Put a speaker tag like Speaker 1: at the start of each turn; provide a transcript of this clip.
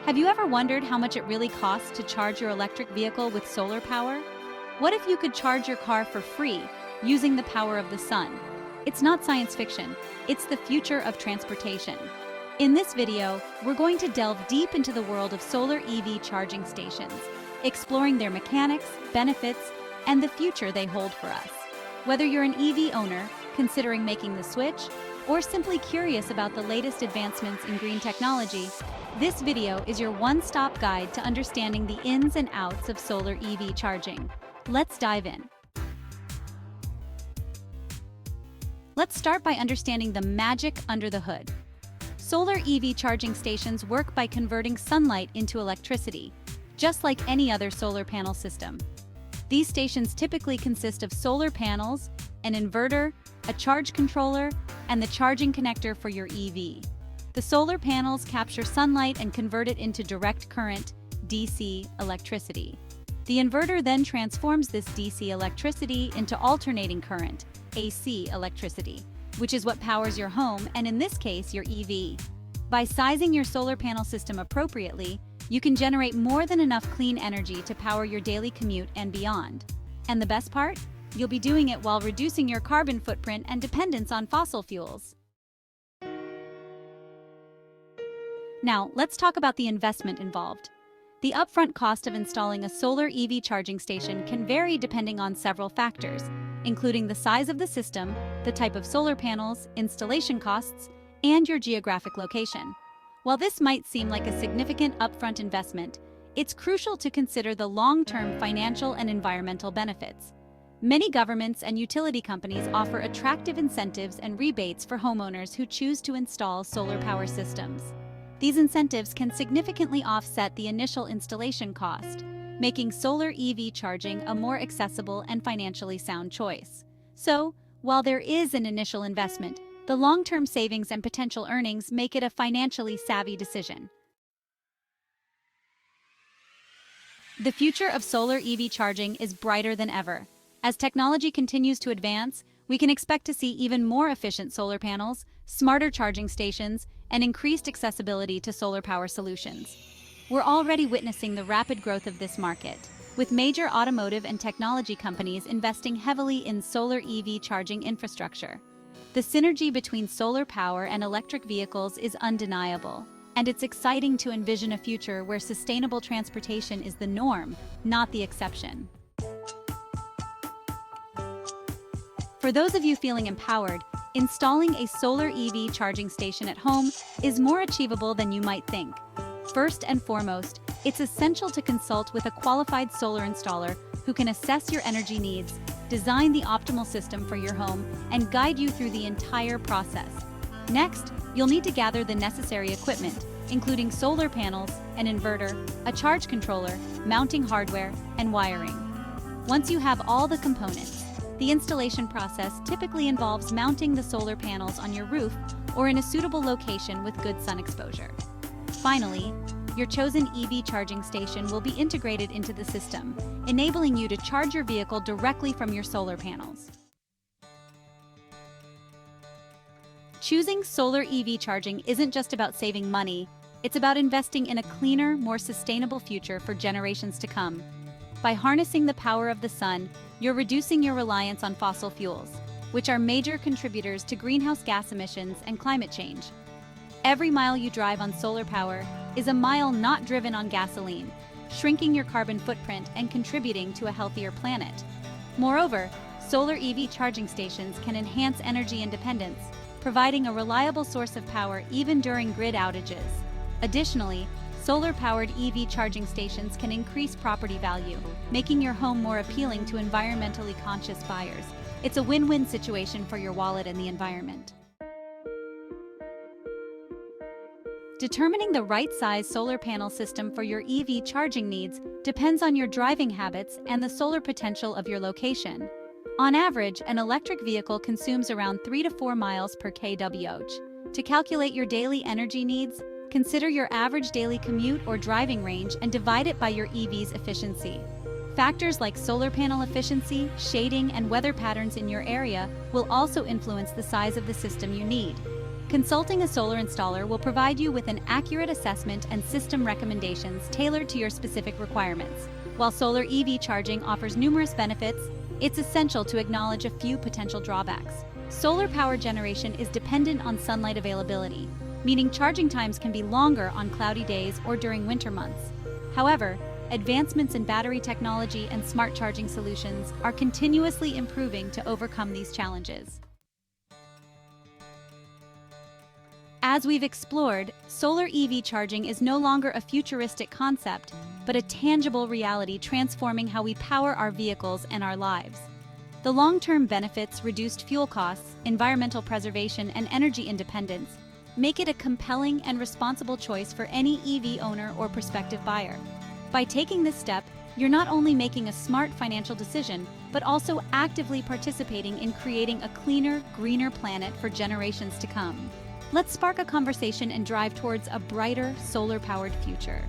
Speaker 1: Have you ever wondered how much it really costs to charge your electric vehicle with solar power? What if you could charge your car for free using the power of the sun? It's not science fiction, it's the future of transportation. In this video, we're going to delve deep into the world of solar EV charging stations, exploring their mechanics, benefits, and the future they hold for us. Whether you're an EV owner considering making the switch, or simply curious about the latest advancements in green technology, this video is your one-stop guide to understanding the ins and outs of solar EV charging. Let's dive in. Let's start by understanding the magic under the hood. Solar EV charging stations work by converting sunlight into electricity, just like any other solar panel system. These stations typically consist of solar panels, an inverter, a charge controller, and the charging connector for your EV. The solar panels capture sunlight and convert it into direct current, DC, electricity. The inverter then transforms this DC electricity into alternating current, AC electricity, which is what powers your home and, in this case, your EV. By sizing your solar panel system appropriately, you can generate more than enough clean energy to power your daily commute and beyond. And the best part? You'll be doing it while reducing your carbon footprint and dependence on fossil fuels. Now, let's talk about the investment involved. The upfront cost of installing a solar EV charging station can vary depending on several factors, including the size of the system, the type of solar panels, installation costs, and your geographic location. While this might seem like a significant upfront investment, it's crucial to consider the long-term financial and environmental benefits. Many governments and utility companies offer attractive incentives and rebates for homeowners who choose to install solar power systems. These incentives can significantly offset the initial installation cost, making solar EV charging a more accessible and financially sound choice. So, while there is an initial investment, the long-term savings and potential earnings make it a financially savvy decision. The future of solar EV charging is brighter than ever. As technology continues to advance, we can expect to see even more efficient solar panels, smarter charging stations, and increased accessibility to solar power solutions. We're already witnessing the rapid growth of this market, with major automotive and technology companies investing heavily in solar EV charging infrastructure. The synergy between solar power and electric vehicles is undeniable, and it's exciting to envision a future where sustainable transportation is the norm, not the exception. For those of you feeling empowered, installing a solar EV charging station at home is more achievable than you might think. First and foremost, it's essential to consult with a qualified solar installer who can assess your energy needs, design the optimal system for your home, and guide you through the entire process. Next, you'll need to gather the necessary equipment, including solar panels, an inverter, a charge controller, mounting hardware, and wiring. Once you have all the components, the installation process typically involves mounting the solar panels on your roof or in a suitable location with good sun exposure. Finally, your chosen EV charging station will be integrated into the system, enabling you to charge your vehicle directly from your solar panels. Choosing solar EV charging isn't just about saving money, it's about investing in a cleaner, more sustainable future for generations to come. By harnessing the power of the sun, you're reducing your reliance on fossil fuels, which are major contributors to greenhouse gas emissions and climate change. Every mile you drive on solar power is a mile not driven on gasoline, shrinking your carbon footprint and contributing to a healthier planet. Moreover, solar EV charging stations can enhance energy independence, providing a reliable source of power even during grid outages. Additionally, solar-powered EV charging stations can increase property value, making your home more appealing to environmentally conscious buyers. It's a win-win situation for your wallet and the environment. Determining the right size solar panel system for your EV charging needs depends on your driving habits and the solar potential of your location. On average, an electric vehicle consumes around 3 to 4 miles per kWh. To calculate your daily energy needs, consider your average daily commute or driving range and divide it by your EV's efficiency. Factors like solar panel efficiency, shading, and weather patterns in your area will also influence the size of the system you need. Consulting a solar installer will provide you with an accurate assessment and system recommendations tailored to your specific requirements. While solar EV charging offers numerous benefits, it's essential to acknowledge a few potential drawbacks. Solar power generation is dependent on sunlight availability, meaning charging times can be longer on cloudy days or during winter months. However, advancements in battery technology and smart charging solutions are continuously improving to overcome these challenges. As we've explored, solar EV charging is no longer a futuristic concept, but a tangible reality transforming how we power our vehicles and our lives. The long-term benefits, reduced fuel costs, environmental preservation, and energy independence make it a compelling and responsible choice for any EV owner or prospective buyer. By taking this step, you're not only making a smart financial decision, but also actively participating in creating a cleaner, greener planet for generations to come. Let's spark a conversation and drive towards a brighter, solar-powered future.